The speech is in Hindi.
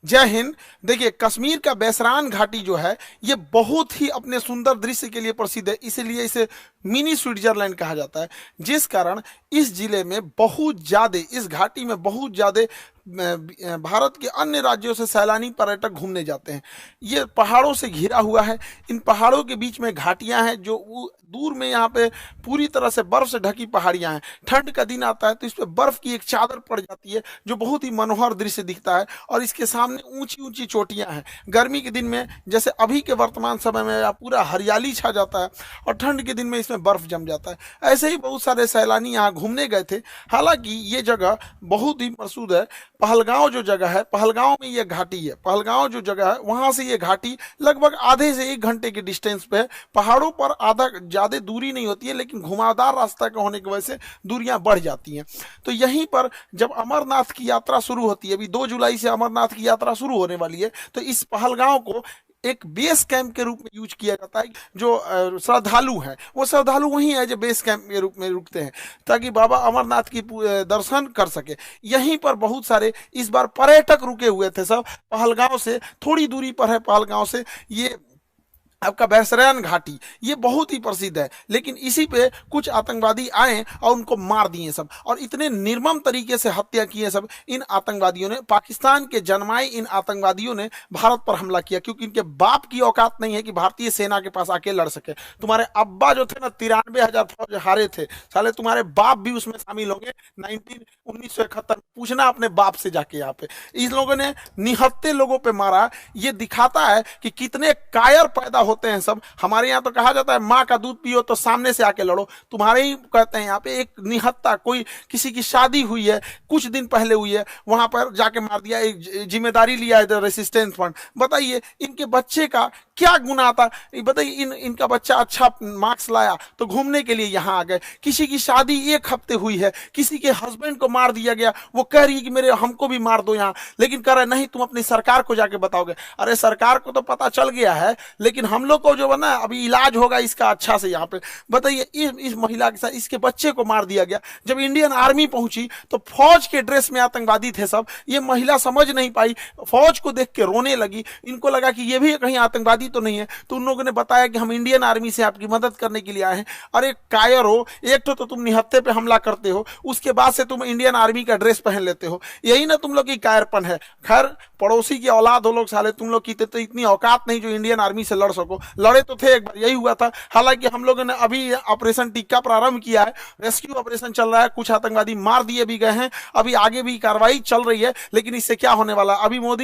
जय हिंद। देखिए, कश्मीर का बैसरान घाटी जो है ये बहुत ही अपने सुंदर दृश्य के लिए प्रसिद्ध है, इसीलिए इसे मिनी स्विट्जरलैंड कहा जाता है। जिस कारण इस जिले में बहुत ज़्यादा, इस घाटी में बहुत ज़्यादा भारत के अन्य राज्यों से सैलानी पर्यटक घूमने जाते हैं। ये पहाड़ों से घिरा हुआ है। इन पहाड़ों के बीच में घाटियां हैं जो दूर में यहाँ पे पूरी तरह से बर्फ से ढकी पहाड़ियां हैं। ठंड का दिन आता है तो इस पे बर्फ की एक चादर पड़ जाती है जो बहुत ही मनोहर दृश्य दिखता है, और इसके सामने ऊंची ऊंची चोटियां हैं। गर्मी के दिन में जैसे अभी के वर्तमान समय में यहाँ पूरा हरियाली छा जाता है, और ठंड के दिन में इसमें बर्फ जम जाता है। ऐसे ही बहुत सारे सैलानी यहाँ घूमने गए थे। हालांकि ये जगह बहुत ही प्रसिद्ध है। पहलगांव जो जगह है, पहलगांव में ये घाटी है। पहलगांव जो जगह है वहां से ये घाटी लगभग आधे से 1 घंटे के डिस्टेंस पे है। पहाड़ों पर आधा ज्यादा दूरी नहीं होती है, लेकिन घुमावदार रास्ता का होने की वजह से दूरियां बढ़ जाती हैं। तो यहीं पर जब अमरनाथ की यात्रा शुरू होती है, अभी 2 जुलाई से अमरनाथ की यात्रा शुरू होने वाली है, तो इस पहलगांव को एक बेस कैंप के रूप में यूज किया जाता है। जो श्रद्धालु हैं वो श्रद्धालु वही है जो बेस कैंप के रूप में रुकते हैं, ताकि बाबा अमरनाथ की दर्शन कर सके। यहीं पर बहुत सारे इस बार पर्यटक रुके हुए थे। सब पहलगांव से थोड़ी दूरी पर है। पहलगांव से ये आपका बैसरैन घाटी ये बहुत ही प्रसिद्ध है, लेकिन इसी पे कुछ आतंकवादी आए और उनको मार दिए सब, और इतने निर्मम तरीके से हत्या किए सब। इन आतंकवादियों ने, पाकिस्तान के जन्माए इन आतंकवादियों ने भारत पर हमला किया, क्योंकि इनके बाप की औकात नहीं है कि भारतीय सेना के पास आके लड़ सके। तुम्हारे अब्बा जो थे ना, 93,000 फौज हारे थे, साले तुम्हारे बाप भी उसमें शामिल होंगे 1971। पूछना अपने बाप से जाके। यहाँ पे इस लोगों ने निहत्ते लोगों पे मारा। ये दिखाता है कि कितने कायर पैदा होते हैं सब। हमारे यहाँ तो कहा जाता है माँ का दूध पियो तो सामने से आके लड़ो। तुम्हारे ही कहते हैं यहाँ पे एक निहत्ता, कोई किसी की शादी हुई है, कुछ दिन पहले हुई है, वहां पर जाके मार दिया। एक जिम्मेदारी लिया है रेसिस्टेंस फंड। बताइए इनके बच्चे का क्या गुनाह था? बताइए, इनका बच्चा अच्छा मार्क्स लाया तो घूमने के लिए यहाँ आ गए। किसी की शादी 1 हफ्ते हुई है, किसी के हस्बैंड को मार दिया गया, वो कह रही है कि मेरे हमको भी मार दो यहाँ, लेकिन कह रहे नहीं तुम अपनी सरकार को जाके बताओगे। अरे सरकार को तो पता चल गया है, लेकिन हम लोग को जो बना अभी इलाज होगा इसका अच्छा से यहाँ पे। बताइए इस महिला के साथ इसके बच्चे को मार दिया गया। जब इंडियन आर्मी पहुंची तो फौज के ड्रेस में आतंकवादी थे सब। ये महिला समझ नहीं पाई, फौज को देख के रोने लगी। इनको लगा कि ये भी कहीं आतंकवादी तो नहीं है, तो उन लोगों ने बताया कि हम इंडियन आर्मी से आपकी मदद करने के लिए आए हैं। अरे कायर हो, एक तो तुम निहत्ते पे हमला करते हो, उसके बाद से तुम इंडियन आर्मी का ड्रेस पहन लेते हो। यही ना तुम लोग की कायरपन है। खैर, पड़ोसी की औलाद हो लोग साले, तुम लोग की तो इतनी औकात नहीं जो इंडियन आर्मी से लड़ सको। लड़े तो थे एक बार, यही हुआ था। हालांकि हम लोगों ने अभी ऑपरेशन टिक्का प्रारंभ किया है, रेस्क्यू ऑपरेशन चल रहा है। कुछ आतंकवादी मार दिए भी गए हैं, अभी आगे भी कार्रवाई चल रही है, लेकिन इससे क्या होने वाला। अभी मोदी